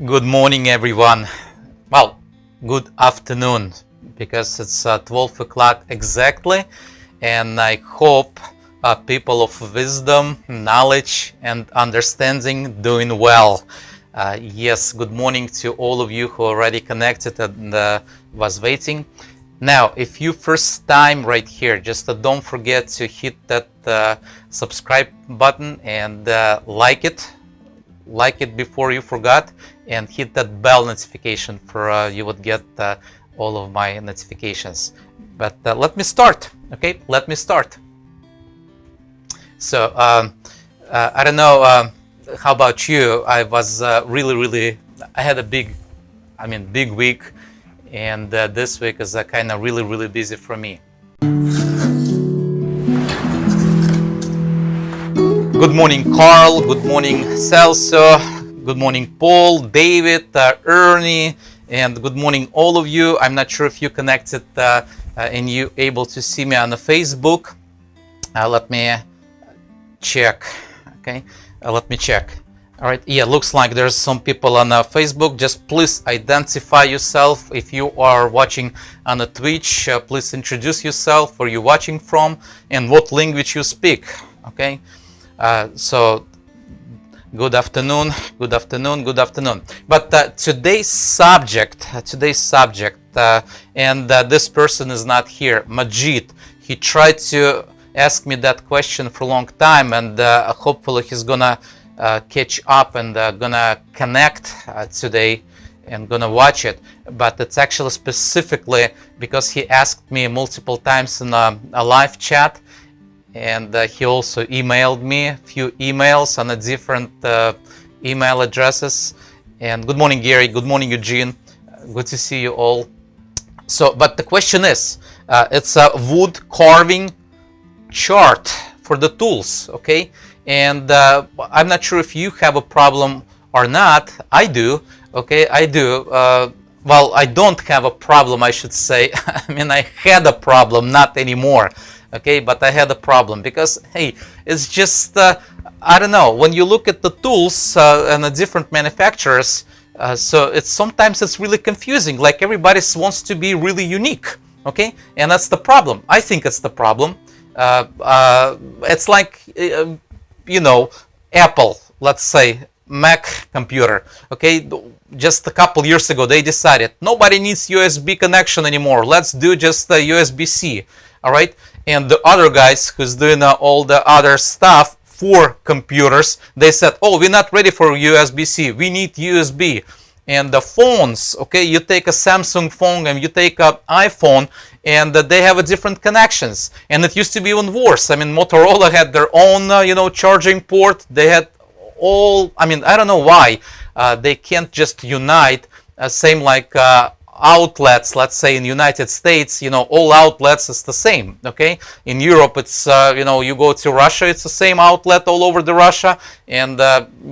Good morning, everyone. Well, good afternoon, because it's 12 o'clock exactly, and I hope people of wisdom, knowledge, and understanding doing well. Yes, good morning to all of you who already connected and was waiting. Now, if you first time right here, just don't forget to hit that subscribe button and like it before you forgot, and hit that bell notification for you would get all of my notifications. But let me start. Okay, let me start. So I don't know how about you. I was really I had a big week, and this week is kind of really busy for me. Good morning, Carl. Good morning, Celso. Good morning, Paul, David, Ernie, and good morning, all of you. I'm not sure if you connected and you able to see me on the Facebook. Let me check. Okay, let me check. All right. Yeah, looks like there's some people on Facebook. Just please identify yourself. If you are watching on the Twitch, please introduce yourself, where you're watching from, and what language you speak. Okay. So good afternoon. But today's subject, and this person is not here, Majid. He tried to ask me that question for a long time, and hopefully he's gonna catch up and gonna connect today and gonna watch it. But it's actually specifically because he asked me multiple times in a live chat. And he also emailed me a few emails on a different email addresses. And good morning, Gary. Good morning, Eugene. Good to see you all. So, but the question is, it's a wood carving chart for the tools, okay? And I'm not sure if you have a problem or not. I do, okay? I do. Well, I don't have a problem, I should say. I mean, I had a problem, not anymore. Okay, but I had a problem because, hey, it's just, I don't know, when you look at the tools and the different manufacturers, so sometimes it's really confusing, like everybody wants to be really unique, okay, and that's the problem. I think it's the problem. It's like, you know, Apple, let's say, Mac computer, okay, just a couple years ago, they decided nobody needs USB connection anymore, let's do just USB-C, all right? And the other guys who's doing all the other stuff for computers, they said, oh, we're not ready for USB-C, we need USB. And the phones, okay, you take a Samsung phone and you take an iPhone, and they have a different connections. And it used to be even worse. I mean, Motorola had their own, you know, charging port. They had all, I mean, I don't know why they can't just unite, same like outlets, let's say in United States, you know, all outlets is the same, okay? In Europe, it's, you know, you go to Russia, it's the same outlet all over the Russia, and,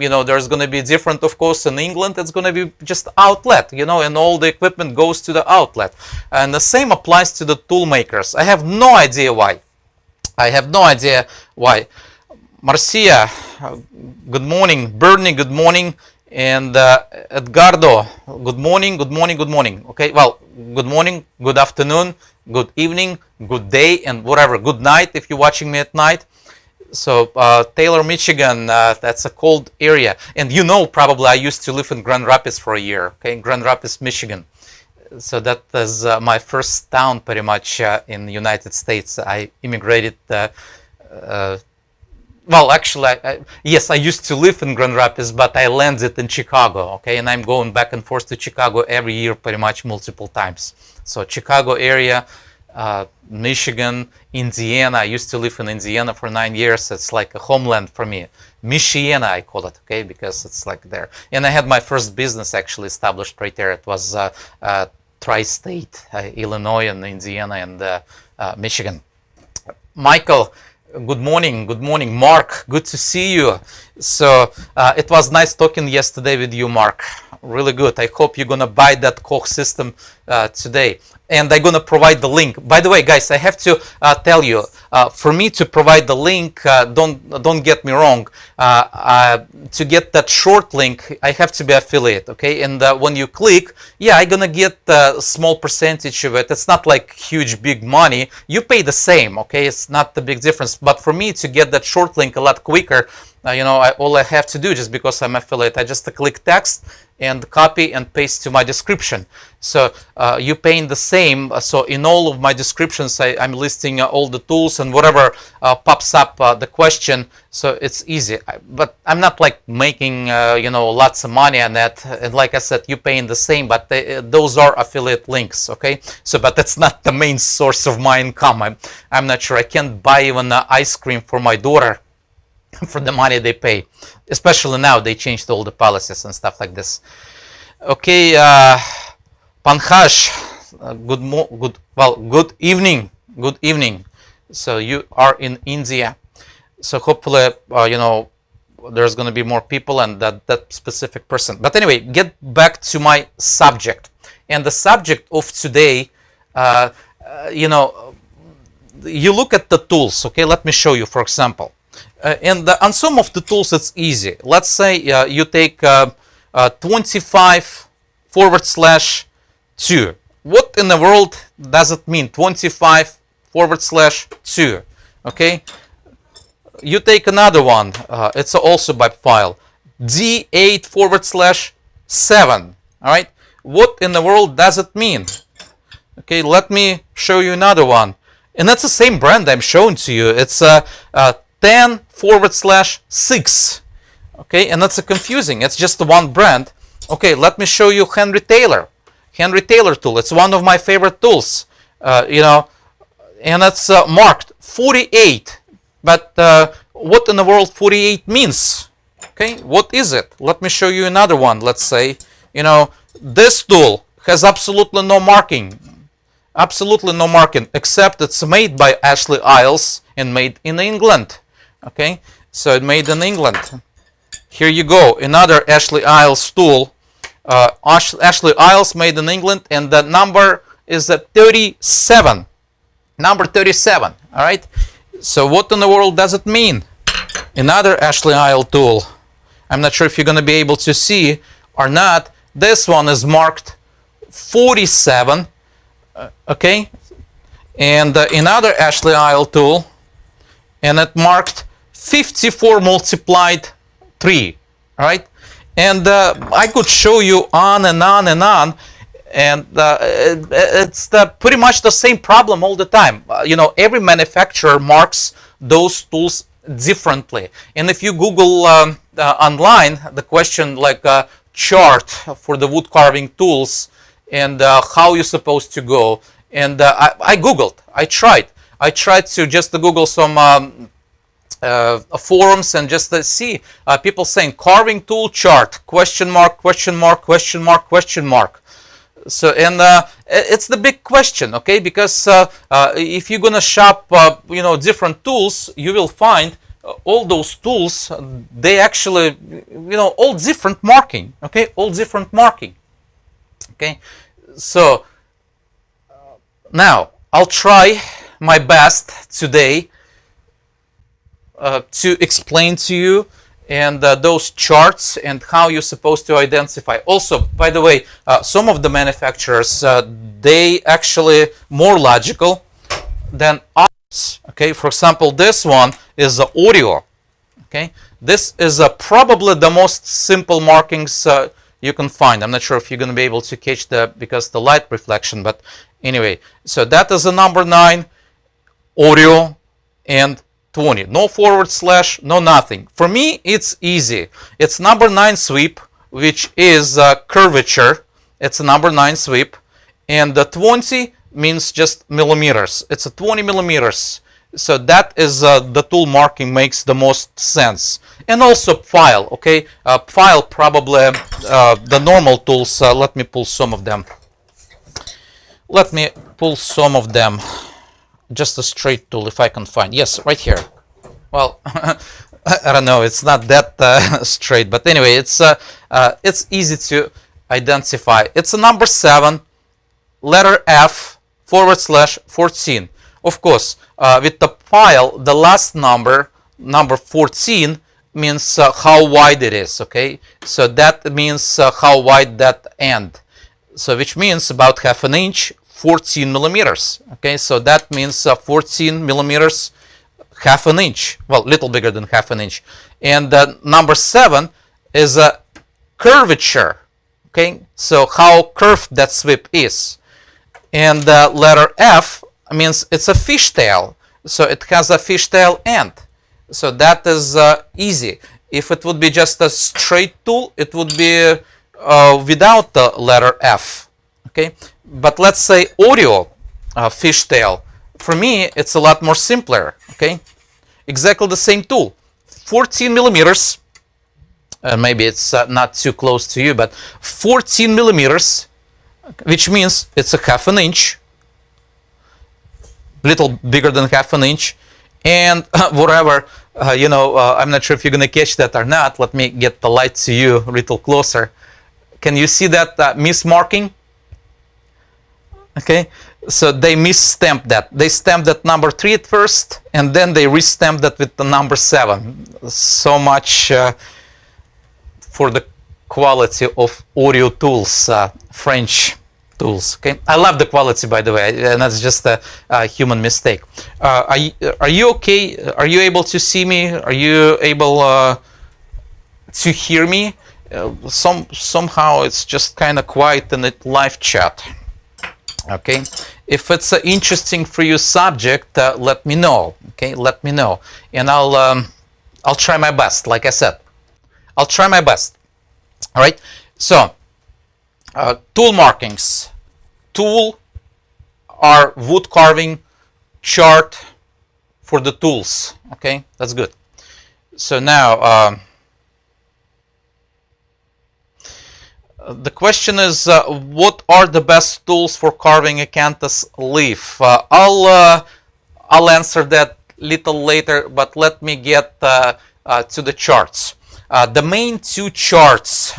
you know, there's going to be different, of course, in England, it's going to be just outlet, you know, and all the equipment goes to the outlet. And the same applies to the tool makers. I have no idea why. Marcia, good morning. Bernie, good morning. And Edgardo, good morning. Okay, well, good morning, good afternoon, good evening, good day, and whatever, good night if you're watching me at night. So Taylor, Michigan, that's a cold area. And you know, probably I used to live in Grand Rapids for a year, okay, Grand Rapids, Michigan. So that is my first town pretty much in the United States. I immigrated well, actually, yes, I used to live in Grand Rapids, but I landed in Chicago, okay? And I'm going back and forth to Chicago every year pretty much multiple times. So Chicago area, Michigan, Indiana. I used to live in Indiana for 9 years. It's like a homeland for me. Michiana, I call it, okay? Because it's like there. And I had my first business actually established right there. It was tri-state, Illinois and Indiana and Michigan. Michael, good morning, Mark, good to see you. So it was nice talking yesterday with you, Mark. Really good. I hope you're gonna buy that Koch system today. and I'm gonna provide the link. By the way, guys, I have to tell you, for me to provide the link, don't get me wrong. To get that short link, I have to be affiliate, okay? And when you click, yeah, I'm gonna get a small percentage of it. It's not like huge, big money. You pay the same, okay? It's not the big difference. But for me to get that short link a lot quicker, you know, all I have to do, just because I'm affiliate, I just click text and copy and paste to my description. So you paying the same. So in all of my descriptions, I'm listing all the tools and whatever pops up the question. So it's easy. But I'm not like making you know, lots of money on that. And like I said, you paying the same. But those are affiliate links, okay? So but that's not the main source of my income. I'm not sure. I can't buy even ice cream for my daughter for the money they pay, especially now they changed all the policies and stuff like this. Okay, Pankaj, good evening. So you are in India, so hopefully you know, there's going to be more people and that specific person. But anyway, get back to my subject, and the subject of today, you know, you look at the tools. Okay, let me show you, for example. And on some of the tools it's easy. Let's say you take 25/2. What in the world does it mean, 25/2? Okay, you take another one, it's also by Pfeil, D8/7. All right, what in the world does it mean? Okay, let me show you another one, and that's the same brand I'm showing to you. It's 10/6. Okay, and that's confusing. It's just one brand. Okay, let me show you Henry Taylor tool. It's one of my favorite tools. You know, and it's marked 48. But what in the world 48 means? Okay, what is it? Let me show you another one. Let's say, you know, this tool has absolutely no marking. Absolutely no marking, except it's made by Ashley Isles and made in England. Okay, so it made in England. Here you go, another Ashley Isles tool. Ashley Isles made in England, and the number is at 37. Number 37. All right. So what in the world does it mean? Another Ashley Isles tool. I'm not sure if you're going to be able to see or not. This one is marked 47. Okay, and another Ashley Isles tool, and it marked 54 multiplied 3. All right, and I could show you on and on and on, and it's pretty much the same problem all the time. You know, every manufacturer marks those tools differently, and if you Google online the question like chart for the wood carving tools and how you're supposed to go, and I googled, I tried to just Google some forums and just see people saying carving tool chart, question mark. So, and it's the big question, okay, because if you're gonna shop you know, different tools, you will find all those tools, they actually, you know, all different marking, okay, all different marking. Okay, so now I'll try my best today to explain to you and those charts and how you're supposed to identify. Also, by the way, some of the manufacturers, they actually more logical than others. Okay, for example, this one is audio. Okay, this is probably the most simple markings you can find. I'm not sure if you're going to be able to catch because the light reflection, but anyway, so that is a number 9, audio, and 20. No forward slash, no nothing. For me, it's easy. It's number 9 sweep, which is curvature. It's a number 9 sweep, and the 20 means just millimeters. It's a 20 millimeters. So that is the tool marking makes the most sense. And also Pfeil, okay? Pfeil probably the normal tools. Let me pull some of them. Just a straight tool if I can find. Yes, right here. Well, I don't know. It's not that straight, but anyway, it's easy to identify. It's a number 7, letter F, /14. Of course, with the file, the last number 14, means how wide it is, okay? So that means how wide that end. So which means about half an inch, 14 millimeters, okay? So that means 14 millimeters, half an inch, well, little bigger than half an inch. And number 7 is a curvature, okay? So how curved that sweep is. And letter F means it's a fishtail, so it has a fishtail end. So that is easy. If it would be just a straight tool, it would be without the letter F, okay? But let's say audio fishtail. For me, it's a lot more simpler, okay? Exactly the same tool, 14 millimeters. Maybe it's not too close to you, but 14 millimeters, which means it's a half an inch, little bigger than half an inch. And whatever, I'm not sure if you're going to catch that or not. Let me get the light to you a little closer. Can you see that mismarking? Okay, so they misstamped that. They stamped that number 3 at first, and then they restamped that with the number 7. So much for the quality of audio tools, French tools. Okay, I love the quality, by the way, and that's just a human mistake. Are you okay? Are you able to see me? Are you able to hear me? Somehow it's just kind of quiet in the live chat. Okay, if it's an interesting for you subject, let me know. Okay, let me know, and I'll try my best. Like I said, I'll try my best. All right. So, tool markings. Tool are wood carving chart for the tools. Okay, that's good. So now the question is, what are the best tools for carving a acanthus leaf? I'll answer that little later, but let me get to the charts. The main two charts,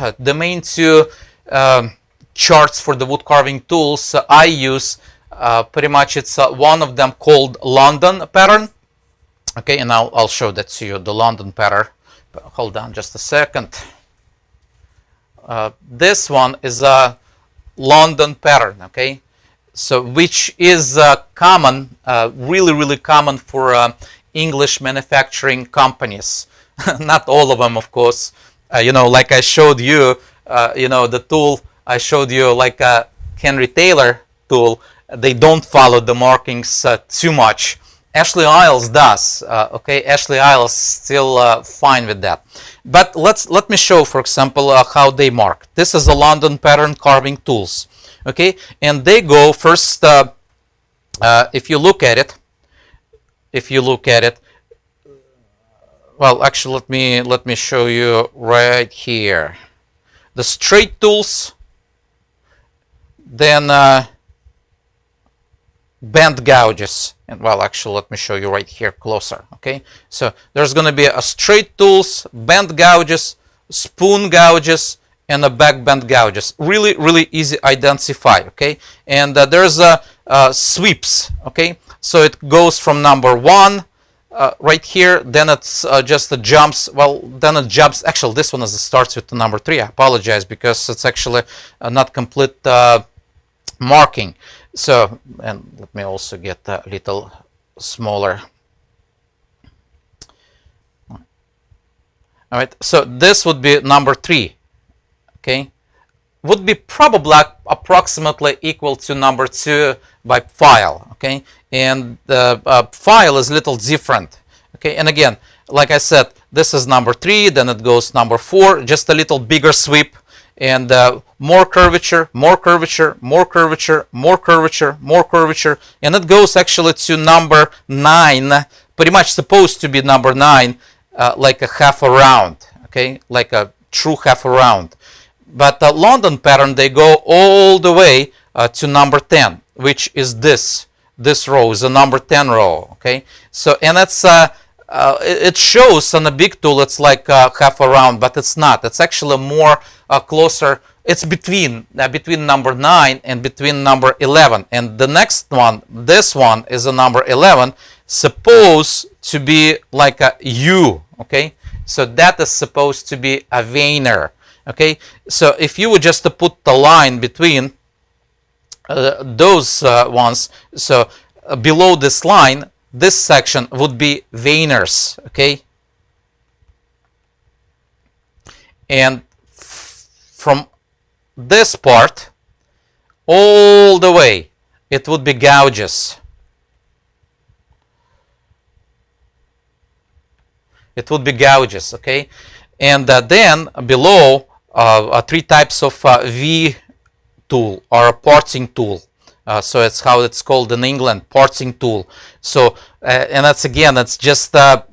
charts for the wood carving tools I use, pretty much it's one of them called London pattern. Okay, and I'll show that to you, the London pattern. Hold on just a second. This one is a London pattern, okay? So which is common, really common for English manufacturing companies. Not all of them, of course. Like I showed you, the tool I showed you, like a Henry Taylor tool, they don't follow the markings too much. Ashley Isles does. Okay, Ashley Isles still fine with that. But let me show, for example, how they mark. This is a London pattern carving tools. Okay, and they go first. If you look at it, well, actually, let me show you right here. The straight tools, then bend gouges, and well, actually, let me show you right here closer. Okay, so there's going to be a straight tools, bend gouges, spoon gouges, and a back bend gouges. Really easy to identify. Okay, and there's sweeps. Okay, so it goes from number 1 right here, then it's just jumps. Well, then it jumps. Actually, this one starts with the number 3. I apologize because it's actually not complete marking. So, and let me also get a little smaller. All right, so this would be number 3. Okay, would be probably approximately equal to number 2 by Pfeil. Okay, and the Pfeil is a little different. Okay, and again, like I said, this is number 3, then it goes number 4, just a little bigger sweep, and more curvature, more curvature, more curvature, more curvature, more curvature, and it goes actually to number 9, pretty much supposed to be number 9, like a half a round. Okay, like a true half a round. But the London pattern, they go all the way to number 10, which is this row is a number 10 row. Okay, so, and that's it shows on a big tool it's like half a round, but it's not. It's actually more closer it's between number 9 and between number 11. And the next one, this one is a number 11, supposed to be like a U, okay? So that is supposed to be a veiner, okay? So if you would just put the line between those ones, so below this line, this section would be veiners, okay? And from this part all the way, it would be gouges. It would be gouges, okay? And then below, 3 types of V tool or a parting tool. So it's how it's called in England, parting tool. So and that's again, that's just the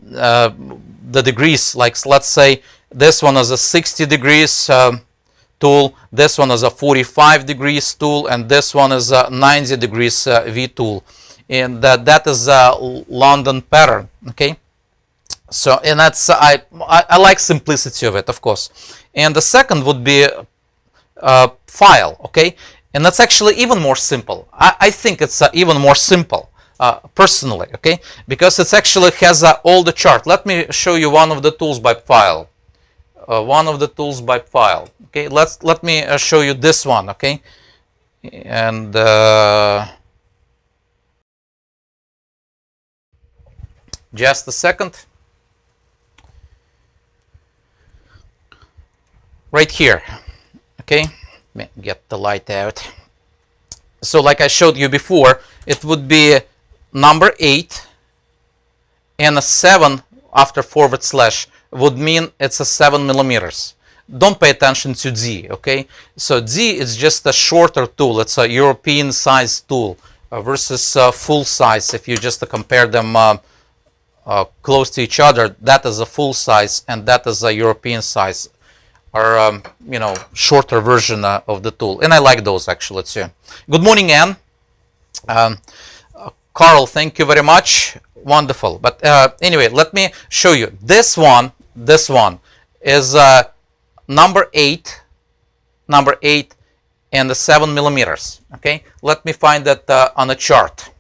degrees. Like let's say this one is a 60 degrees tool, this one is a 45 degrees tool, and this one is a 90 degrees V tool. And that is a London pattern, okay? So, and that's, I like simplicity of it, of course. And the second would be Pfeil, okay? And that's actually even more simple. I think it's even more simple, personally, okay? Because it actually has all the chart. Let me show you one of the tools by Pfeil. One of the tools by Pfeil. Okay, let me show you this one, okay? And just a second. Right here, okay? Let me get the light out. So like I showed you before, it would be number 8 and a 7 after forward slash would mean it's a 7 millimeters. Don't pay attention to D, okay? So D is just a shorter tool. It's a European size tool versus full size. If you just compare them close to each other, that is a full size and that is a European size, or you know, shorter version of the tool. And I like those actually too. Good morning, Anne. Carl, thank you very much. Wonderful. But anyway, let me show you this one. This one is number 8 and the 7 millimeters. Okay, let me find that on a chart.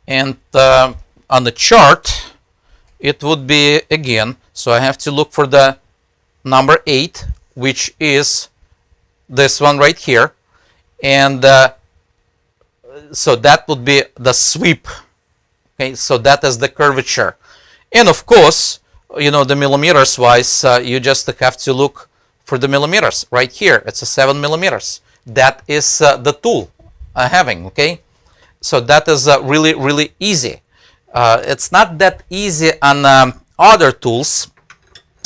And on the chart, it would be again. So I have to look for the number 8, which is this one right here, and so that would be the sweep. Okay, so that is the curvature. And of course, you know, the millimeters wise, you just have to look for the millimeters right here. It's a 7 millimeters. That is the tool having, okay? So that is really, really easy. It's not that easy on other tools.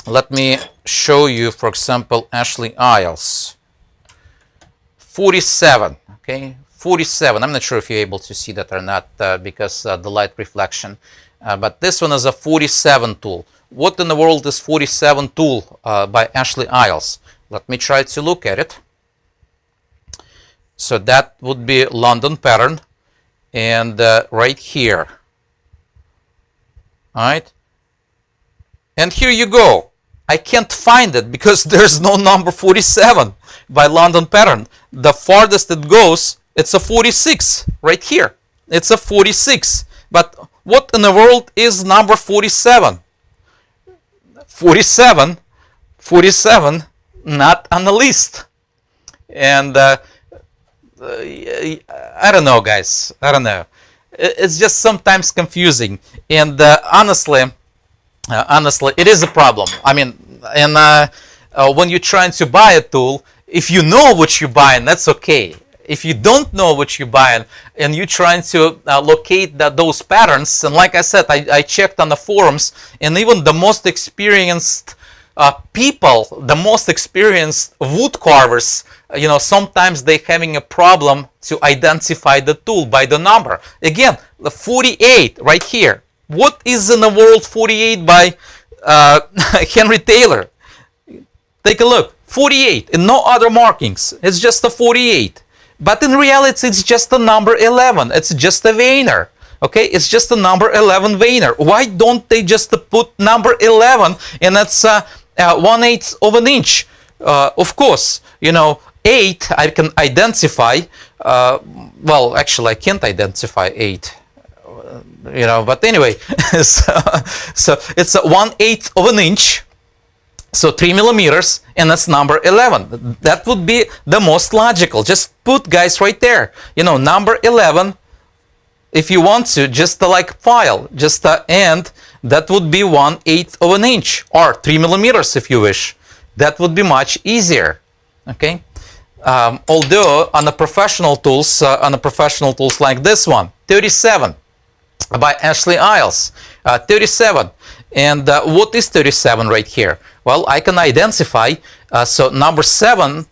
Let me show you, for example, Ashley Isles. 47, okay? 47. I'm not sure if you're able to see that or not because the light reflection. But this one is a 47 tool. What in the world is 47 tool by Ashley Isles? Let me try to look at it. So that would be London pattern, and right here. All right. And here you go. I can't find it because there's no number 47 by London pattern. The farthest it goes, it's a 46 right here. It's a 46. But what in the world is number 47? 47, not on the list. And I don't know, guys. I don't know. It's just sometimes confusing. And honestly, it is a problem. I mean, and when you're trying to buy a tool, if you know what you're buying, that's okay. If you don't know what you're buying and you're trying to locate those patterns, and like I said, I checked on the forums, and even the most experienced people, the most experienced wood carvers, you know, sometimes they're having a problem to identify the tool by the number. Again, the 48 right here. What is in the world 48 by Henry Taylor? Take a look. 48 and no other markings. It's just a 48. But in reality, it's just a number 11. It's just a veiner. Okay, it's just a number 11 veiner. Why don't they just put number 11 and that's 1/8 of an inch? Of course, 8 I can identify. Well, actually, I can't identify 8. But anyway, so it's 1/8 of an inch, so 3 millimeters, and that's number 11. That would be the most logical. Just put, guys, right there. Number 11. If you want to, just like file, and that would be 1/8 of an inch, or 3 millimeters if you wish. That would be much easier. Okay. Although on the professional tools, like this one, 37 by Ashley Isles, 37. And what is 37 right here? Well, I can identify. So number seven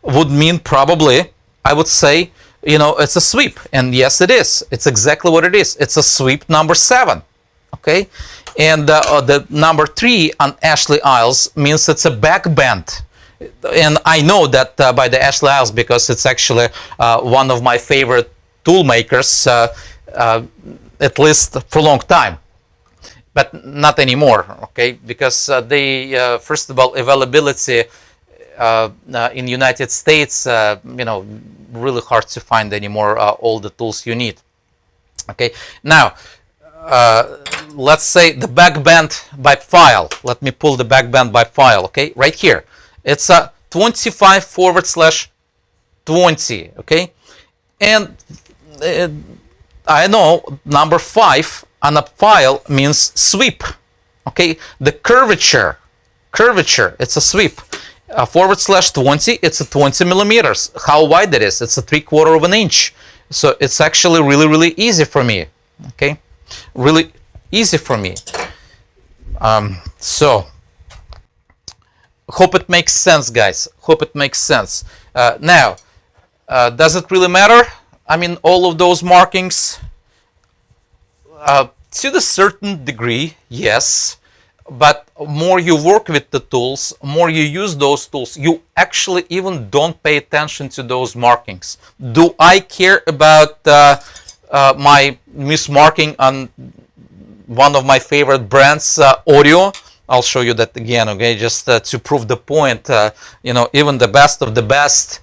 would mean probably, I would say, it's a sweep. And yes, it is. It's exactly what it is. It's a sweep number 7. Okay. And the number 3 on Ashley Isles means it's a back bend. And I know that by the Ashley Isles because it's actually one of my favorite tool makers, at least for a long time. But not anymore, okay? Because they, first of all, availability in United States, really hard to find anymore all the tools you need. Okay, now let's say the back bend by Pfeil. Let me pull the back bend by Pfeil. Okay, right here. It's a 25/20. Okay, and I know number 5 on a Pfeil means sweep. Okay, the curvature, it's a sweep. /20, it's a 20 millimeters. How wide it is? It's a 3/4 of an inch. So it's actually really, really easy for me. Okay, really easy for me. So hope it makes sense, guys. Hope it makes sense. Now, does it really matter? I mean, all of those markings. To a certain degree, yes. But more you work with the tools, more you use those tools, you actually even don't pay attention to those markings. Do I care about my mismarking on one of my favorite brands, Audio? I'll show you that again, okay? Just to prove the point, even the best of the best,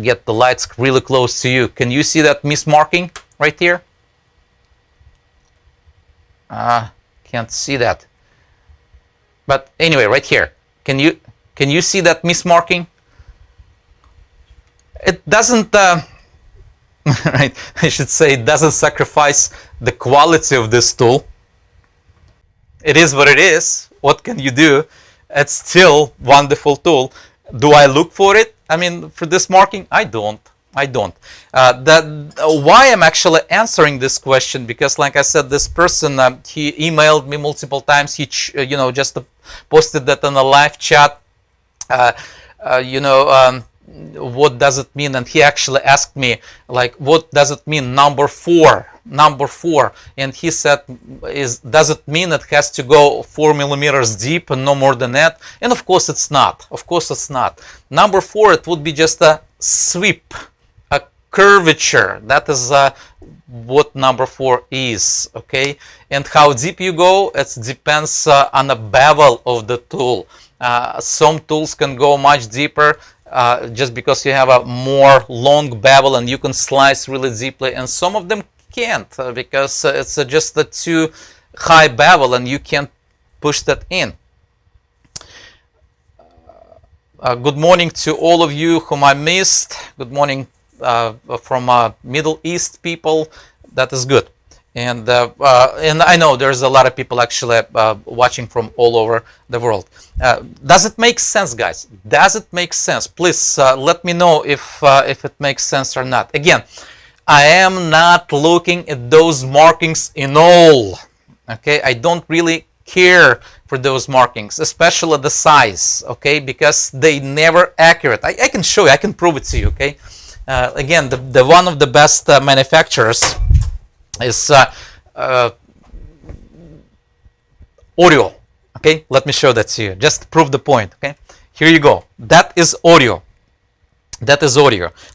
get the lights really close to you. Can you see that mismarking right here? Can't see that. But anyway, right here, can you see that mismarking? It doesn't, right? I should say it doesn't sacrifice the quality of this tool. It is what it is. What can you do? It's still wonderful tool. Do I look for it? I mean, for this marking, I don't. Why I'm actually answering this question, because like I said, this person, he emailed me multiple times. He just posted that on a live chat. What does it mean? And he actually asked me, like, what does it mean, number 4? And he said, does it mean it has to go 4 millimeters deep and no more than that? And of course it's not. Number 4, it would be just a sweep, a curvature. That is what number 4 is. Okay, and how deep you go, it depends on the bevel of the tool. Some tools can go much deeper just because you have a more long bevel and you can slice really deeply, and some of them can't because it's just a too high bevel and you can't push that in. Good morning to all of you whom I missed. Good morning from Middle East people. That is good. And I know there's a lot of people actually watching from all over the world. Does it make sense, guys? Does it make sense? Please let me know if it makes sense or not. Again, I am not looking at those markings in all. Okay, I don't really care for those markings, especially the size. Okay, because they never accurate. I can show you. I can prove it to you. Okay, again, the one of the best manufacturers is Audio. Okay, let me show that to you just to prove the point. Okay, here you go. That is Audio.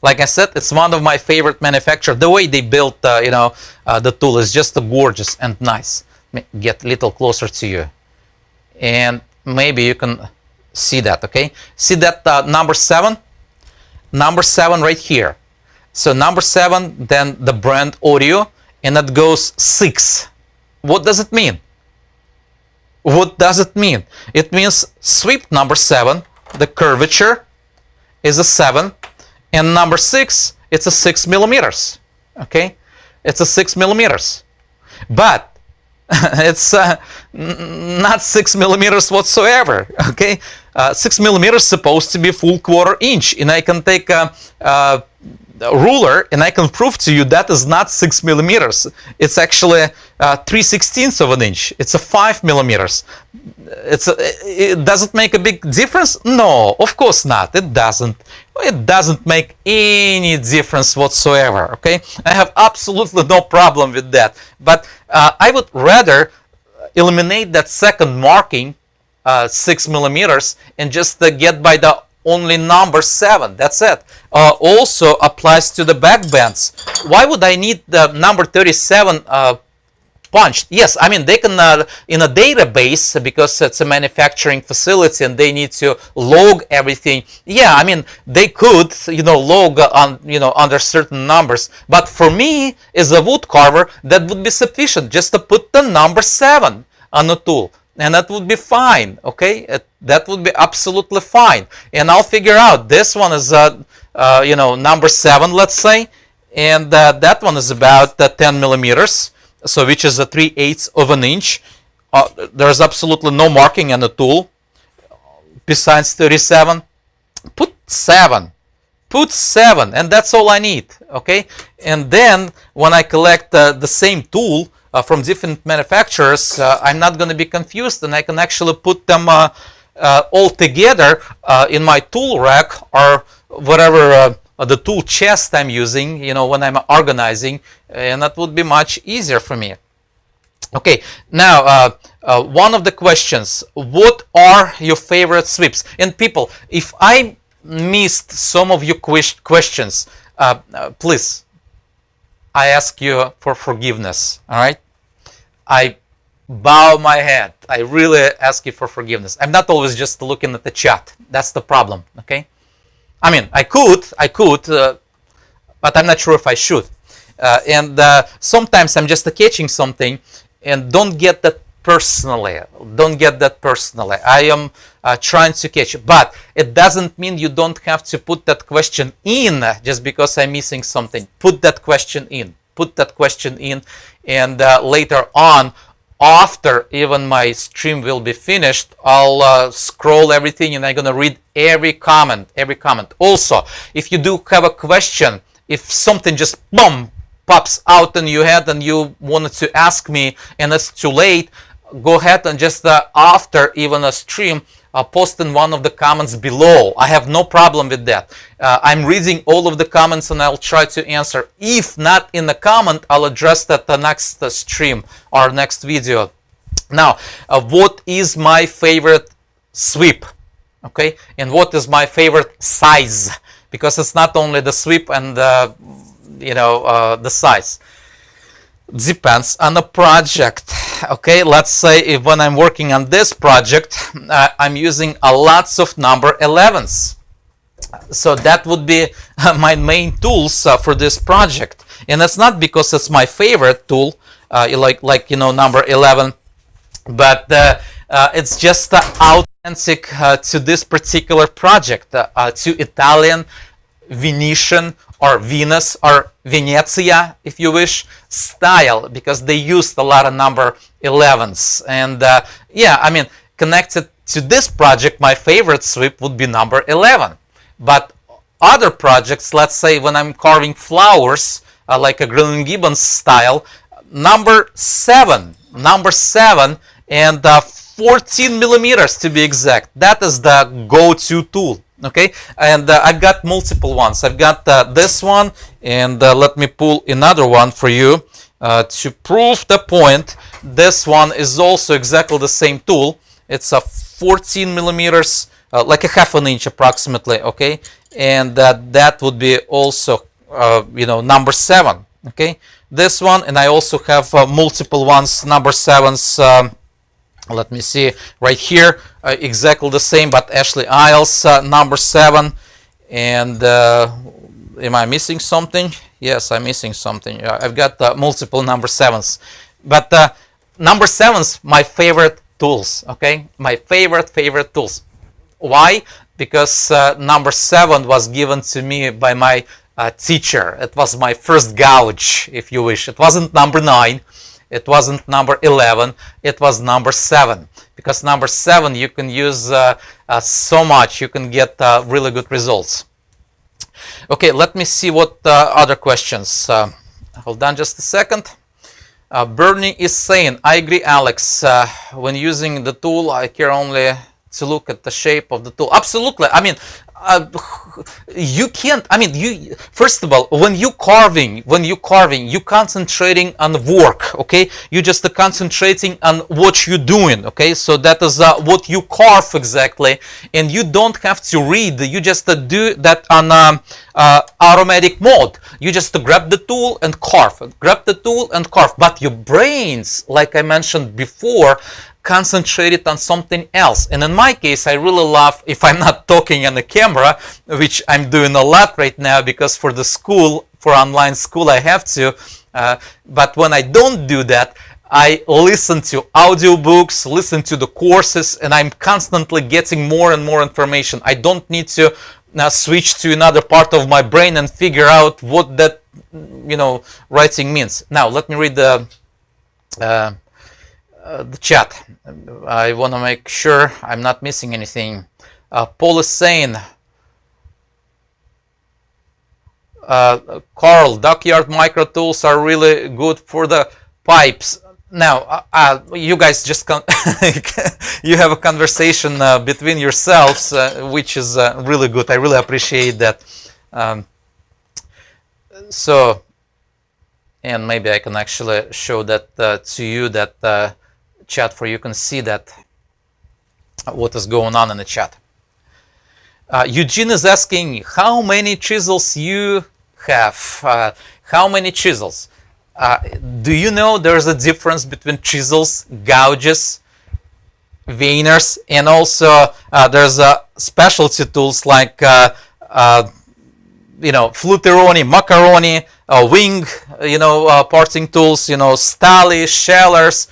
Like I said, it's one of my favorite manufacturers. The way they built the tool is just gorgeous and nice. Let me get a little closer to you, and maybe you can See that, okay? See that number 7? Number 7 right here. So number 7, then the brand audio, and that goes 6. What does it mean? What does it mean? It means sweep number 7, the curvature is a 7, and number 6, it's a 6 millimeters. Okay? It's a 6 millimeters. But it's not 6 millimeters whatsoever. Okay? 6 millimeters supposed to be full quarter inch, and I can take a ruler and I can prove to you that is not 6 millimeters. It's actually 3/16 of an inch. It's a 5 millimeters. Does it make a big difference? No, of course not. It doesn't. It doesn't make any difference whatsoever. Okay, I have absolutely no problem with that. But I would rather eliminate that second marking, 6 millimeters, and just get by the only number 7. That's it. Also applies to the back bends. Why would I need the number 37 punched? Yes, I mean they can in a database, because it's a manufacturing facility and they need to log everything. Yeah, I mean they could log on under certain numbers, but for me as a wood carver that would be sufficient just to put the number 7 on the tool, and that would be fine. Okay, that would be absolutely fine, and I'll figure out this one is number 7, let's say, and that one is about 10 millimeters, so which is a 3/8 of an inch. There's absolutely no marking on the tool besides 37. Put 7, and that's all I need. Okay, and then when I collect the same tool from different manufacturers, I'm not going to be confused, and I can actually put them all together in my tool rack or whatever the tool chest I'm using, when I'm organizing, and that would be much easier for me. Okay, now one of the questions: what are your favorite sweeps? And people, if I missed some of your questions, please, I ask you for forgiveness. All right, I bow my head. I really ask you for forgiveness. I'm not always just looking at the chat. That's the problem. Okay, I mean I could, but I'm not sure if I should. And sometimes I'm just catching something, and don't get that personally. Don't get that personally. I am trying to catch, but it doesn't mean you don't have to put that question in just because I'm missing something. Put that question in. Put that question in, and later on, after even my stream will be finished, I'll scroll everything and I'm gonna read every comment. Also, if you do have a question, if something just boom pops out in your head and you wanted to ask me and it's too late, go ahead and just after even a stream, post in one of the comments below. I have no problem with that. I'm reading all of the comments and I'll try to answer. If not in the comment, I'll address that the next stream or next video. Now, what is my favorite sweep? Okay, and what is my favorite size? Because it's not only the sweep and the size. Depends on the project. Okay, let's say if when I'm working on this project, I'm using lots of number 11s. So that would be my main tools for this project. And it's not because it's my favorite tool, number 11, but it's just authentic to this particular project, to Italian, Venetian, or Venus, or Venezia, if you wish, style, because they used a lot of number 11s. And yeah, I mean, connected to this project, my favorite sweep would be number 11. But other projects, let's say when I'm carving flowers, like a Green Gibbons style, number 7, and 14 millimeters to be exact. That is the go-to tool. Okay, and I've got multiple ones. I've got this one, and let me pull another one for you to prove the point. This one is also exactly the same tool. It's a 14 millimeters, like a half an inch approximately. Okay, and that would be also number 7. Okay, this one, and I also have multiple ones, number 7s Let me see right here, exactly the same, but Ashley Isles, number 7. And am I missing something? Yes, I'm missing something. I've got multiple number 7s, but number 7s, my favorite tools. Okay, my favorite tools. Why? Because number 7 was given to me by my teacher. It was my first gouge, if you wish. It wasn't number 9. It wasn't number 11, it was number 7. Because number 7 you can use so much, you can get really good results. Okay, let me see what other questions. Hold on just a second. Bernie is saying, I agree, Alex. When using the tool, I care only to look at the shape of the tool. Absolutely. I mean, you can't. I mean, you first of all, when you carving, you concentrating on work. Okay, you just concentrating on what you're doing. Okay, so that is what you carve exactly, and you don't have to read. You just do that on automatic mode. You just grab the tool and carve. Grab the tool and carve. But your brains, like I mentioned before, concentrated on something else. And in my case, I really love, if I'm not talking on the camera, which I'm doing a lot right now because for the school, for online school, I have to. But when I don't do that, I listen to audiobooks, listen to the courses, and I'm constantly getting more and more information. I don't need to switch to another part of my brain and figure out what that, writing means. Now, let me read the chat. I want to make sure I'm not missing anything. Paul is saying, Carl, dockyard micro tools are really good for the pipes. Now, you guys just you have a conversation between yourselves, which is really good. I really appreciate that. So, and maybe I can actually show that to you, that chat, for you can see that what is going on in the chat. Eugene is asking how many chisels you have. How many chisels? Do you know there's a difference between chisels, gouges, veiners, and also there's specialty tools like fluteroni, macaroni, wing, parting tools, stali, shellers,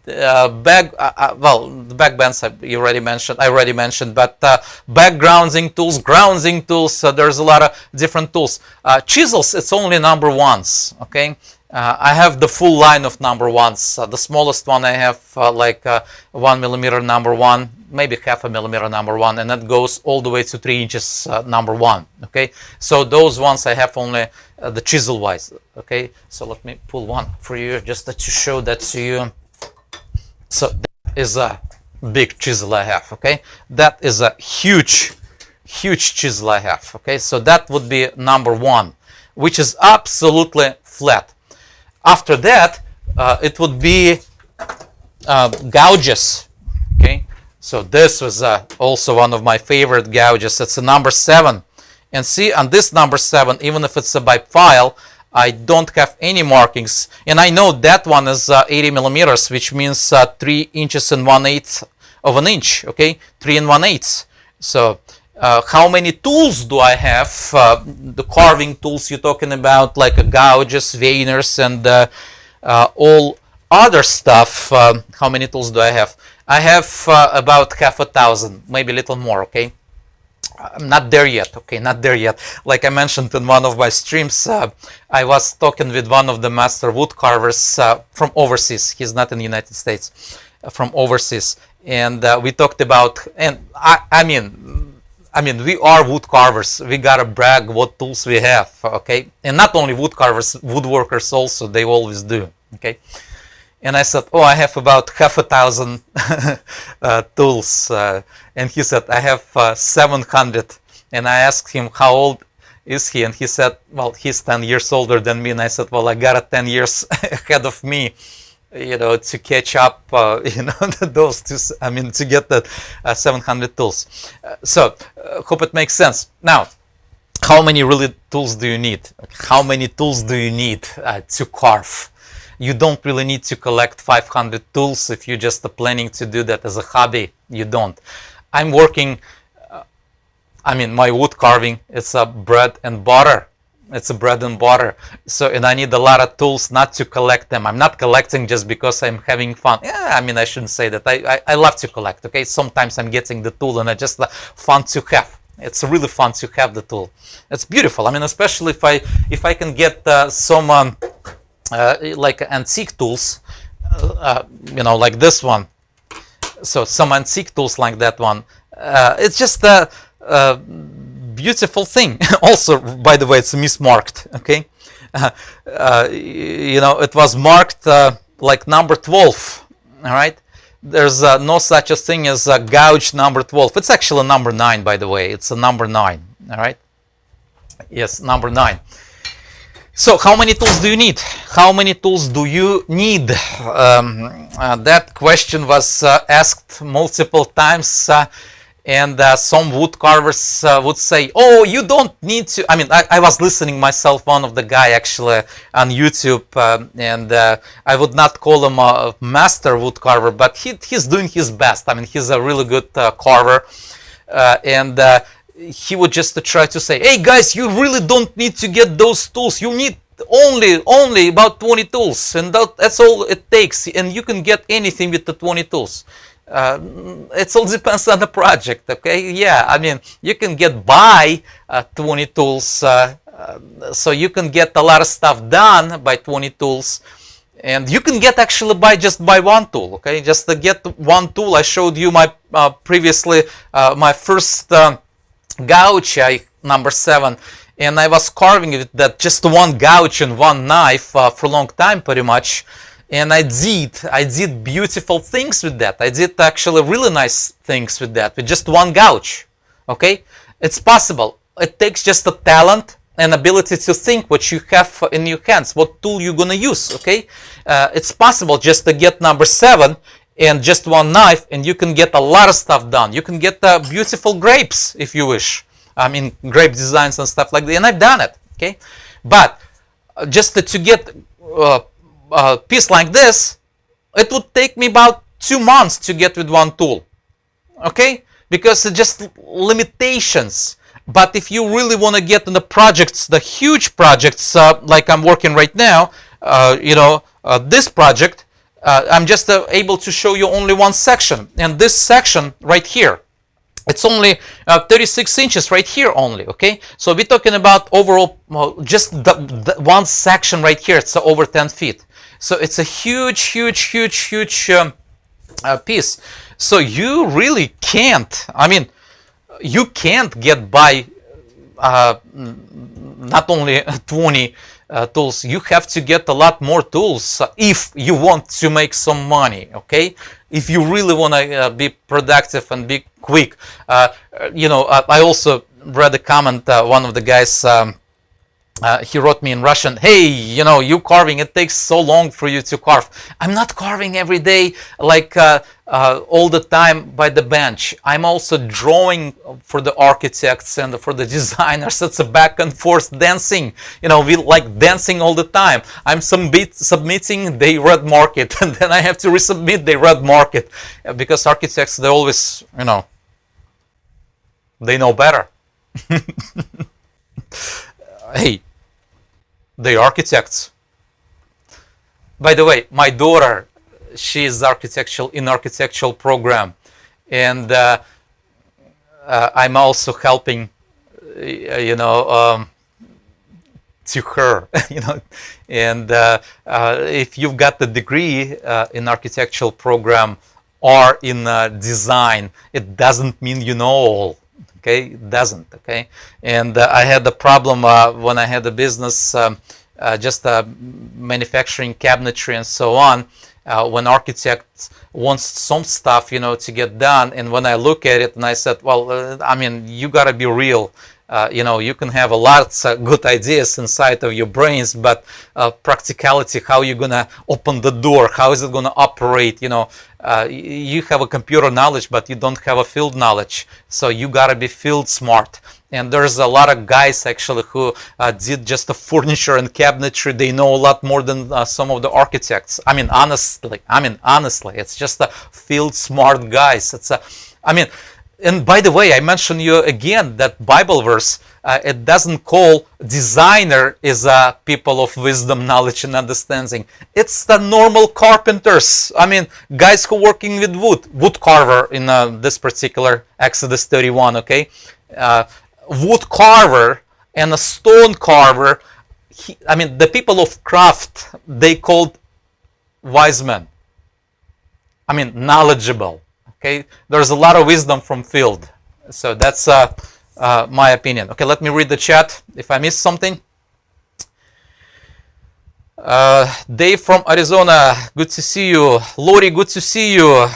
bag, the back bends I already mentioned, but back grounding tools, there's a lot of different tools. Chisels, it's only number 1s, okay? I have the full line of number 1s. The smallest one I have 1 millimeter number 1, maybe half a millimeter number 1, and that goes all the way to 3 inches number 1, okay? So those ones I have only the chisel wise, okay? So let me pull one for you just to show that to you. So that is a big chisel I have, okay? That is a huge chisel I have, okay? So that would be number 1, which is absolutely flat. After that, it would be gouges, okay? So this was also one of my favorite gouges. It's a number 7. And see, on this number 7, even if it's a by Pfeil, I don't have any markings, and I know that one is 80 millimeters, which means 3 inches and 1/8 of an inch, okay? 3 and 1/8. So how many tools do I have? The carving tools you're talking about, like gouges, veiners, and all other stuff. How many tools do I have? I have about 1,000, maybe a little more, okay? I'm not there yet, okay, not there yet. Like I mentioned in one of my streams, I was talking with one of the master wood carvers from overseas. He's not in the United States, from overseas. And we talked about, and I mean, we are wood carvers. We gotta brag what tools we have, okay? And not only wood carvers, woodworkers also, they always do, okay? And I said, oh, I have about 1,000 tools. And he said, I have 700. And I asked him, how old is he? And he said, well, he's 10 years older than me. And I said, well, I got 10 years ahead of me, to catch up, those two, to get that 700 tools. So, hope it makes sense. Now, how many really tools do you need? How many tools do you need to carve? You don't really need to collect 500 tools if you're just planning to do that as a hobby. You don't. I'm working, my wood carving, it's a bread and butter. It's a bread and butter. So, and I need a lot of tools not to collect them. I'm not collecting just because I'm having fun. Yeah, I shouldn't say that. I love to collect, okay? Sometimes I'm getting the tool and I just fun to have. It's really fun to have the tool. It's beautiful. Especially if I can get some like antique tools, like this one. So some antique tools like that one. It's just a beautiful thing. Also, by the way, it's mismarked. Okay, it was marked like number 12. All right. There's no such a thing as a gouge number 12. It's actually number 9, by the way. It's a number 9. All right. Yes, number 9. So how many tools do you need? How many tools do you need? That question was asked multiple times. And some wood carvers would say, oh, you don't need to. I was listening myself, one of the guy actually on YouTube, and I would not call him a master wood carver, but he's doing his best. He's a really good carver. And he would just try to say, hey guys, you really don't need to get those tools. You need only about 20 tools, and that's all it takes. And you can get anything with the 20 tools. It all depends on the project, okay? Yeah, you can get by 20 tools, so you can get a lot of stuff done by 20 tools, and you can get actually just by one tool, okay? Just to get one tool. I showed you my previously my first gouge, number 7, and I was carving it that just one gouge and one knife for a long time, pretty much. And I did beautiful things with that. I did actually really nice things with that, with just one gouge. Okay, it's possible. It takes just a talent and ability to think what you have in your hands, what tool you're gonna use. Okay, it's possible just to get number 7 and just one knife, and you can get a lot of stuff done. You can get beautiful grapes if you wish. Grape designs and stuff like that, and I've done it. Okay, but just to get a piece like this, it would take me about 2 months to get with one tool. Okay, because it's just limitations. But if you really want to get in the projects, the huge projects, like I'm working right now, this project, I'm just able to show you only one section, and this section right here, it's only 36 inches right here only. Okay, so we're talking about overall just the one section right here. It's over 10 feet. So it's a huge piece. So you really can't, you can't get by not only 20 tools. You have to get a lot more tools if you want to make some money, okay? If you really want to be productive and be quick. I also read a comment, one of the guys, he wrote me in Russian, hey, you carving, it takes so long for you to carve. I'm not carving every day, like all the time by the bench. I'm also drawing for the architects and for the designers. It's a back and forth dancing. We like dancing all the time. I'm submitting, they red mark it, and then I have to resubmit, they red mark it. Because architects, they always, they know better. Hey, they architects. By the way, my daughter, she is architectural program, and I'm also helping, to her, and if you've got the degree in architectural program or in design, it doesn't mean you know all. Okay, it doesn't. Okay, and I had the problem when I had a business, just manufacturing cabinetry and so on. When architects wants some stuff, to get done, and when I look at it and I said, well, you gotta be real. You know, you can have a lot of good ideas inside of your brains, but practicality, how you're gonna open the door, how is it gonna operate, you know, you have a computer knowledge, but you don't have a field knowledge, so you gotta be field smart. And there's a lot of guys actually who did just the furniture and cabinetry. They know a lot more than some of the architects. I mean, honestly, it's just a field smart guys. It's a, I mean, and by the way, I mentioned you again that Bible verse. It doesn't call designer is people of wisdom, knowledge, and understanding. It's the normal carpenters. I mean, guys who working with wood carver in this particular Exodus 31. Okay, wood carver and a stone carver. I mean, the people of craft, they called wise men. I mean, knowledgeable. Okay, there's a lot of wisdom from field. So that's my opinion. Okay, let me read the chat if I missed something. Dave from Arizona, good to see you. Lori, good to see you.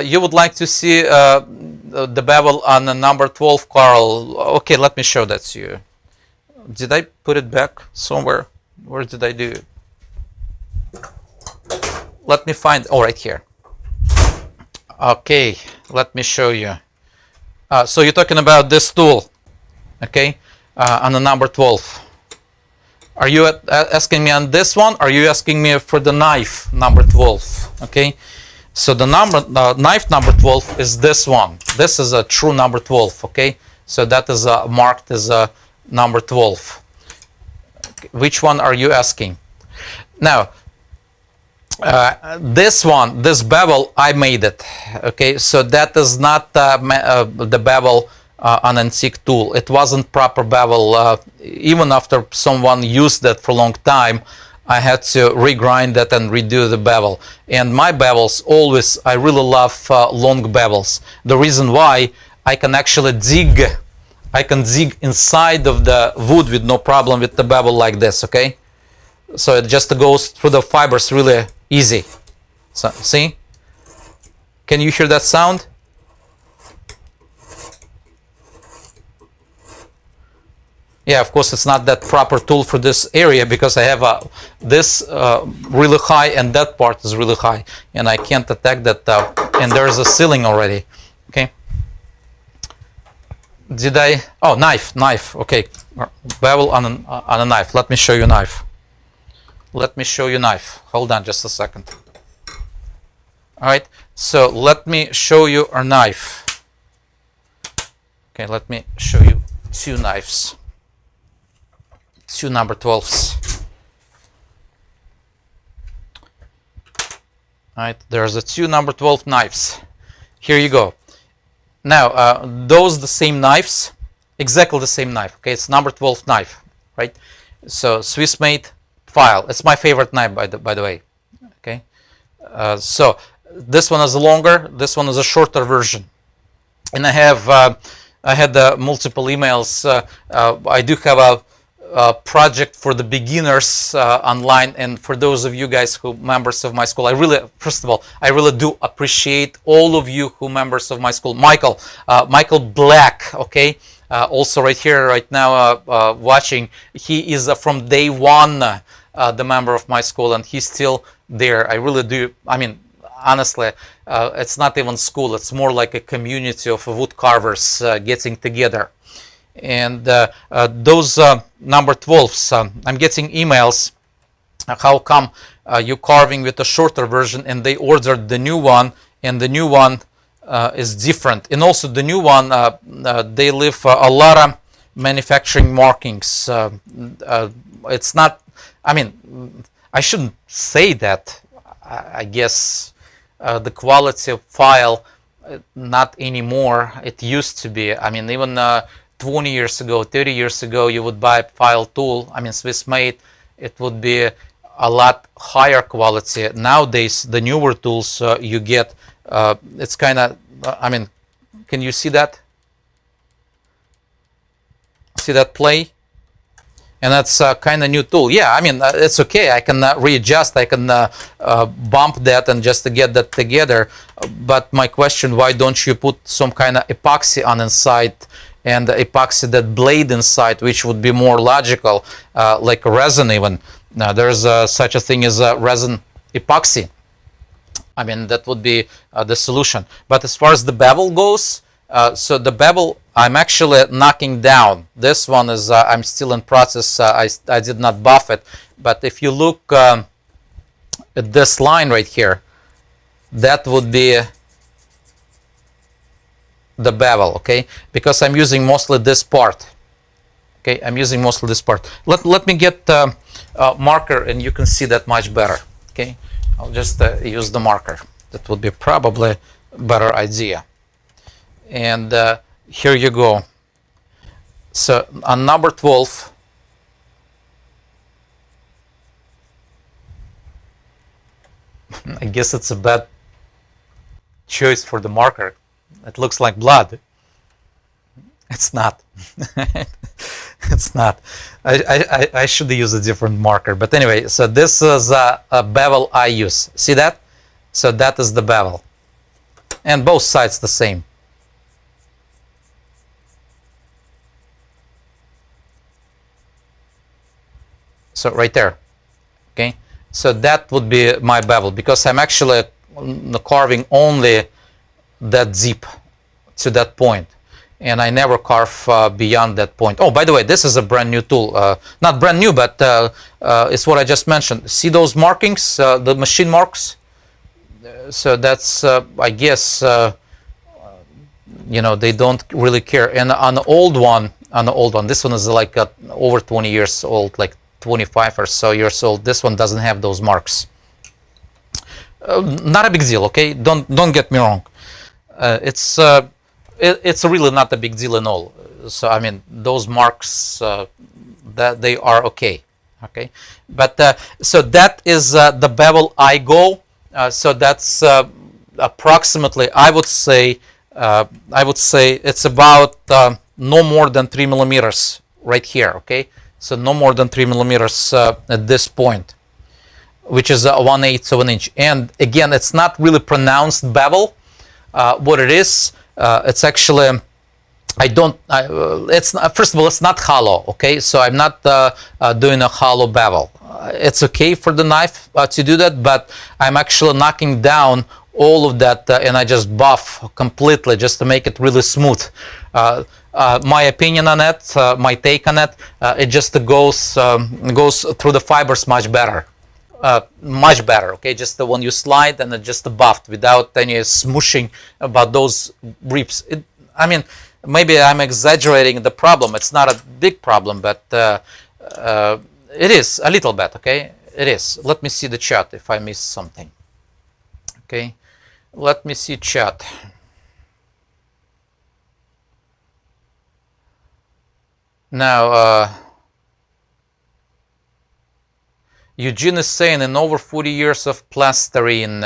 You would like to see the bevel on the number 12, Carl. Okay, let me show that to you. Did I put it back somewhere? Where did I do it? Let me find, oh, right here. Okay, let me show you. So you're talking about this tool, okay, on the number 12. Are you asking me on this one? Or are you asking me for the knife number 12? Okay, so the knife number 12 is this one. This is a true number 12. Okay, so that is marked as a number 12. Okay. Which one are you asking? Now, this one, this bevel, I made it. Okay, so that is not the bevel on antique tool. It wasn't proper bevel. Even after someone used that for a long time, I had to regrind that and redo the bevel. And my bevels always, I really love long bevels. The reason why, I can actually dig. I can dig inside of the wood with no problem with the bevel like this. Okay, so it just goes through the fibers really easy. So, see? Can you hear that sound? Yeah, of course it's not that proper tool for this area because I have this really high and that part is really high and I can't attack that and there's a ceiling already. Okay. Did I? Oh, knife. Okay, bevel on a knife. Let me show you knife. Let me show you knife. Hold on just a second. All right, so let me show you our knife. Okay, let me show you two knives. Two number 12s. All right, there's the two number 12 knives. Here you go. Now, those the same knives, exactly the same knife. Okay, it's number 12 knife, right? So Swiss Made Pfeil. It's my favorite knife, by the way. Okay, so this one is longer. This one is a shorter version, and I had multiple emails. I do have a project for the beginners online, and for those of you guys who members of my school, I really, first of all, I really do appreciate all of you who members of my school. Michael Black, okay, also right here, right now, watching. He is from day one the member of my school, and he's still there. I really do. I mean, honestly, it's not even school. It's more like a community of wood carvers getting together. And those number 12s, I'm getting emails. How come you're carving with a shorter version, and they ordered the new one, and the new one is different. And also the new one, they leave a lot of manufacturing markings. It's not, I mean, I shouldn't say that. I guess the quality of file, not anymore. It used to be. I mean, even 20 years ago, 30 years ago, you would buy a file tool, I mean Swiss Made, it would be a lot higher quality. Nowadays, the newer tools you get, it's kind of, I mean, can you see that? See that play? and that's kind of new tool. Yeah, I mean, it's okay. I can readjust. I can bump that and just to get that together. But my question, why don't you put some kind of epoxy on inside and epoxy that blade inside, which would be more logical, like resin even. Now, there's such a thing as resin epoxy. I mean, that would be the solution. But as far as the bevel goes, so the bevel, I'm actually knocking down. This one is, I'm still in process. I did not buff it. But if you look at this line right here, that would be the bevel, okay? Because I'm using mostly this part. Okay, I'm using mostly this part. Let me get a marker and you can see that much better, okay? I'll just use the marker. That would be probably a better idea. And here you go. So on number 12, I guess it's a bad choice for the marker. It looks like blood. It's not. It's not. I should use a different marker. But anyway, so this is a bevel I use. See that? So that is the bevel. And both sides the same. So right there. Okay. So that would be my bevel because I'm actually carving only that deep to that point. And I never carve beyond that point. Oh, by the way, this is a brand new tool. Not brand new, but it's what I just mentioned. See those markings, the machine marks? So that's, I guess, you know, they don't really care. And on the old one, this one is like over 20 years old, like 25 or so years old. This one doesn't have those marks. Not a big deal, okay? Don't get me wrong. It's really not a big deal at all. So I mean, those marks that they are okay. But so that is the bevel I go. So that's approximately, I would say it's about no more than 3 millimeters right here. Okay, so no more than 3 millimeters at this point, which is 1/8 of an inch. And again, it's not really pronounced bevel. What it is, it's actually, it's not, first of all, it's not hollow, okay? So I'm not doing a hollow bevel. It's okay for the knife to do that, but I'm actually knocking down all of that and I just buff completely just to make it really smooth. My opinion on it, my take on it, it just goes through the fibers much better. Much better, okay? Just when you slide and it just buffed without any smooshing about those rips. I mean, maybe I'm exaggerating the problem. It's not a big problem, but it is a little bit, okay? It is. Let me see the chart if I missed something. Okay, let me see chat. Now, Eugene is saying in over 40 years of plastering,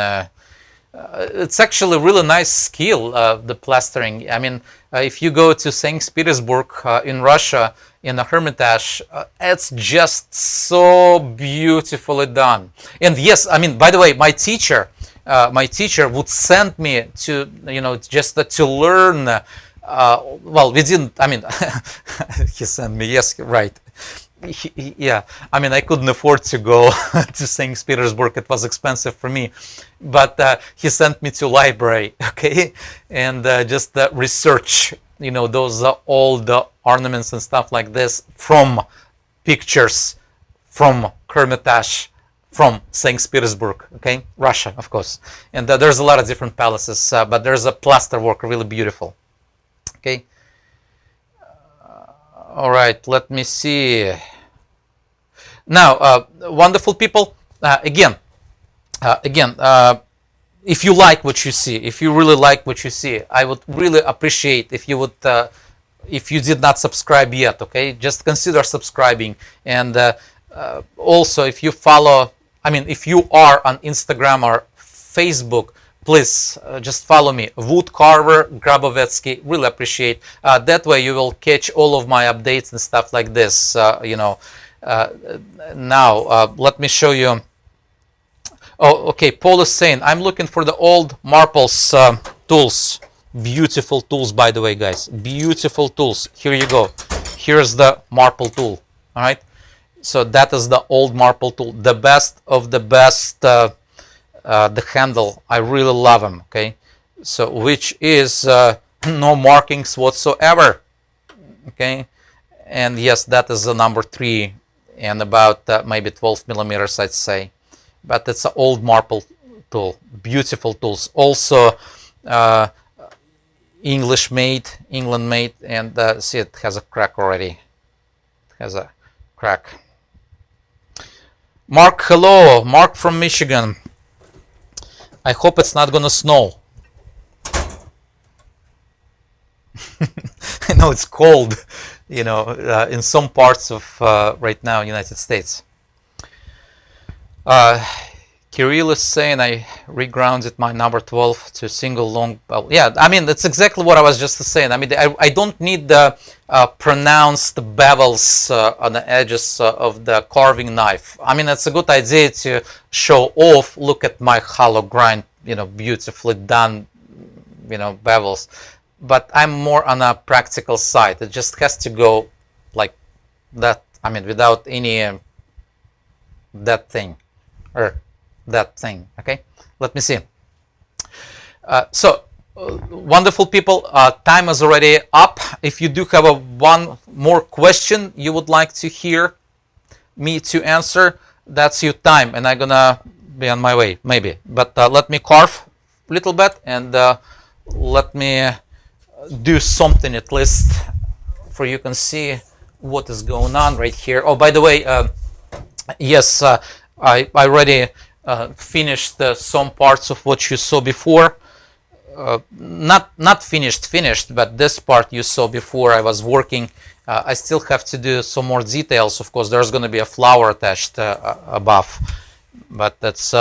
it's actually a really nice skill, the plastering. I mean, if you go to St. Petersburg in Russia, in the Hermitage, it's just so beautifully done. And yes, I mean, by the way, my teacher would send me to, you know, just to learn. Well, we didn't, I mean, he sent me, yes, right. Yeah, I mean, I couldn't afford to go to St. Petersburg. It was expensive for me. But he sent me to library, okay, and just research, you know, those old ornaments and stuff like this from pictures from Hermitage, from St. Petersburg, okay, Russia, of course. And there's a lot of different palaces, but there's a plaster work, really beautiful, okay. All right, let me see. Now, wonderful people, again, if you like what you see, if you really like what you see, I would really appreciate if you would, if you did not subscribe yet, okay, just consider subscribing. And also, if you follow, I mean, if you are on Instagram or Facebook, please just follow me, Woodcarver Grabovetsky. Really appreciate. That way you will catch all of my updates and stuff like this. You know, Now let me show you. Oh, okay. Paul is saying I'm looking for the old Marples tools. Beautiful tools, by the way, guys. Beautiful tools. Here you go. Here's the Marple tool. All right. So that is the old Marple tool, the best of the best. The handle, I really love them. Okay, so which is no markings whatsoever. Okay, and yes, that is the number 3 and about maybe 12 millimeters, I'd say. But it's an old Marple tool. Beautiful tools. Also English made, England made, and see, it has a crack already. It has a crack. Mark, hello. Mark from Michigan. I hope it's not gonna snow. I know it's cold, you know, in some parts of right now United States. Kirill is saying I regrounded my number 12 to a single long bevel. Yeah, I mean, that's exactly what I was just saying. I mean, I don't need the pronounced bevels on the edges of the carving knife. I mean, it's a good idea to show off. Look at my hollow grind, you know, beautifully done, you know, bevels. But I'm more on a practical side. It just has to go like that. I mean, without any that thing or that thing. Okay, let me see. Wonderful people, time is already up. If you do have one more question you would like to hear me to answer, that's your time, and I'm gonna be on my way maybe. But let me carve a little bit, and let me do something at least for you can see what is going on right here. Oh, by the way, yes, I already finished some parts of what you saw before. Not finished, but this part you saw before I was working. I still have to do some more details. Of course, there's going to be a flower attached above, but that's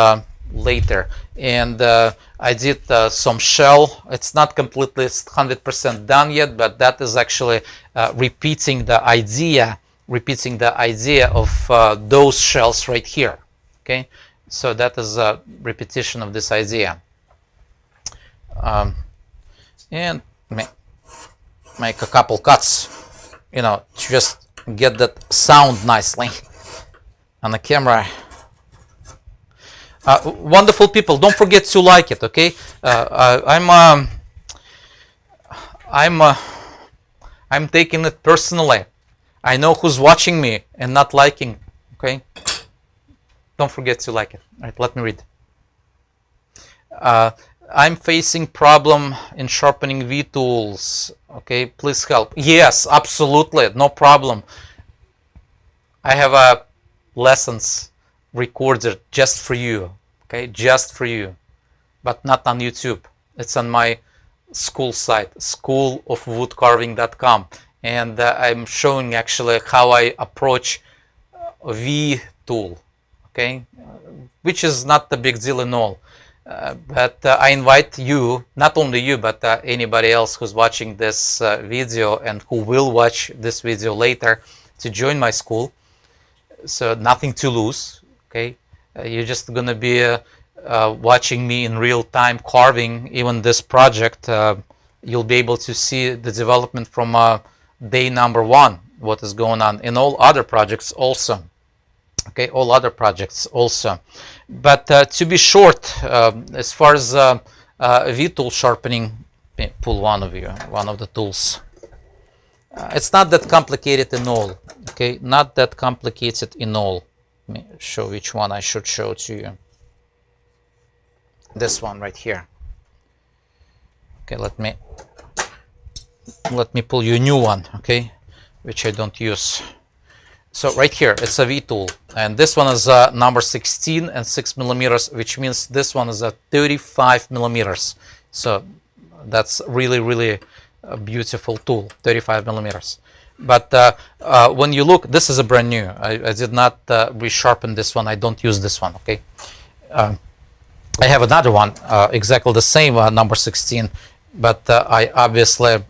later. And I did some shell. It's not completely 100% done yet, but that is actually repeating the idea of those shells right here. Okay. So that is a repetition of this idea. And make a couple cuts, you know, to just get that sound nicely on the camera. Wonderful people, don't forget to like it, okay? I'm taking it personally. I know who's watching me and not liking, okay? Don't forget to like it. All right, let me read. I'm facing problem in sharpening V tools. Okay, please help. Yes, absolutely, no problem. I have a lessons recorded just for you. Okay, just for you, but not on YouTube. It's on my school site, schoolofwoodcarving.com, and I'm showing actually how I approach a V tool. Okay, which is not a big deal at all. But I invite you, not only you, but anybody else who's watching this video and who will watch this video later, to join my school. So nothing to lose. Okay, you're just gonna be watching me in real time carving even this project. You'll be able to see the development from day number 1, what is going on in all other projects also. Okay, all other projects also. But to be short, as far as V-tool sharpening, pull one of the tools. It's not that complicated in all. Okay, not that complicated in all. Let me show which one I should show to you. This one right here. Okay, let me pull you a new one. Okay, which I don't use. So right here, it's a V tool, and this one is number 16 and 6 millimeters, which means this one is a 35 millimeters. So that's really a beautiful tool, 35 millimeters. But when you look, this is a brand new. I did not resharpen this one. I don't use this one. Okay, I have another one, exactly the same, number 16, but I obviously,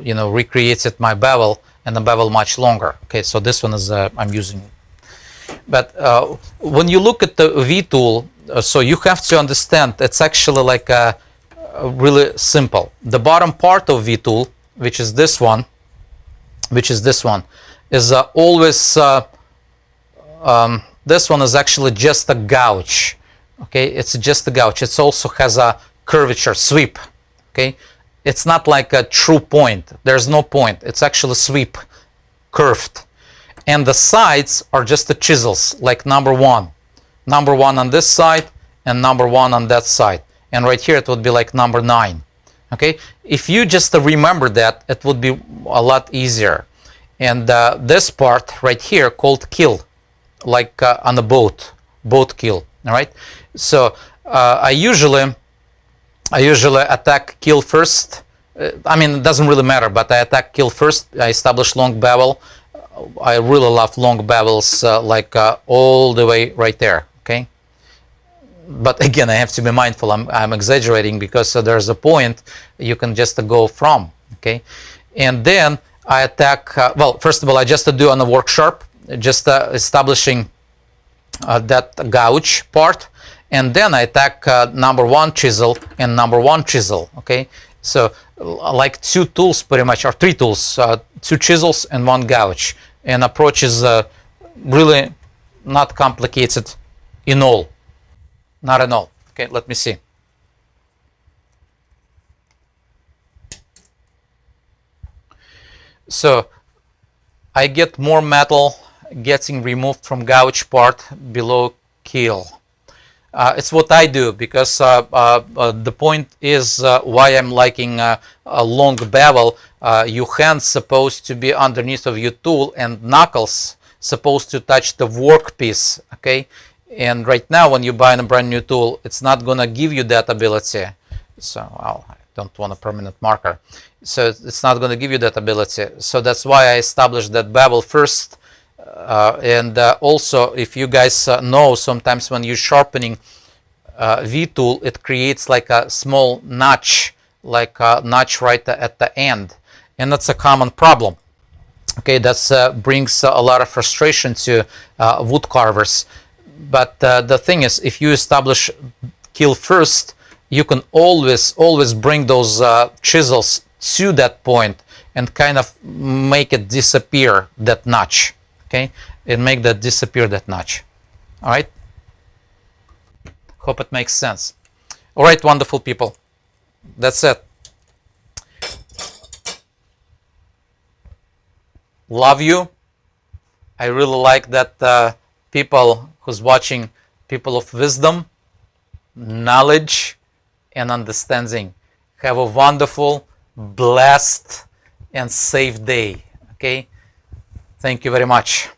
you know, recreated my bevel and the bevel much longer. Okay, so this one is I'm using. But when you look at the V tool, so you have to understand it's actually like a really simple. The bottom part of V tool, which is this one, is always this one is actually just a gouge. Okay, it's just a gouge. It also has a curvature sweep. Okay, it's not like a true point. There's no point. It's actually sweep, curved. And the sides are just the chisels, like number one on this side and number one on that side. And right here it would be like number 9. Okay, if you just remember that, it would be a lot easier. And this part right here called kill, like on a boat kill. All right, so I usually attack kill first. I mean, it doesn't really matter, but I attack kill first. I establish long bevel. I really love long bevels, like all the way right there. Okay, but again, I have to be mindful. I'm exaggerating because there's a point you can just go from. Okay, and then I attack. Well, first of all, I just do on the work sharp, just establishing that gouge part, and then I attack number 1 chisel and number 1 chisel. Okay, so like 2 tools pretty much, or 3 tools, 2 chisels and 1 gouge. And approach is really not complicated in all. Not at all. Okay, let me see. So I get more metal getting removed from gouge part below kill. It's what I do because the point is why I'm liking a long bevel. Your hand's supposed to be underneath of your tool and knuckles supposed to touch the workpiece. Okay, and right now when you buy a brand new tool, it's not gonna give you that ability. So I don't want a permanent marker. So it's not gonna give you that ability. So that's why I established that bevel first. And also, if you guys know, sometimes when you're sharpening V tool, it creates like a small notch, like a notch right at the end, and that's a common problem. Okay, that brings a lot of frustration to wood carvers. But the thing is, if you establish kill first, you can always bring those chisels to that point and kind of make it disappear, that notch. Okay, and make that disappear, that notch. All right, hope it makes sense. All right, wonderful people, that's it. Love you. I really like that people who's watching, people of wisdom, knowledge and understanding. Have a wonderful, blessed and safe day. Okay, thank you very much.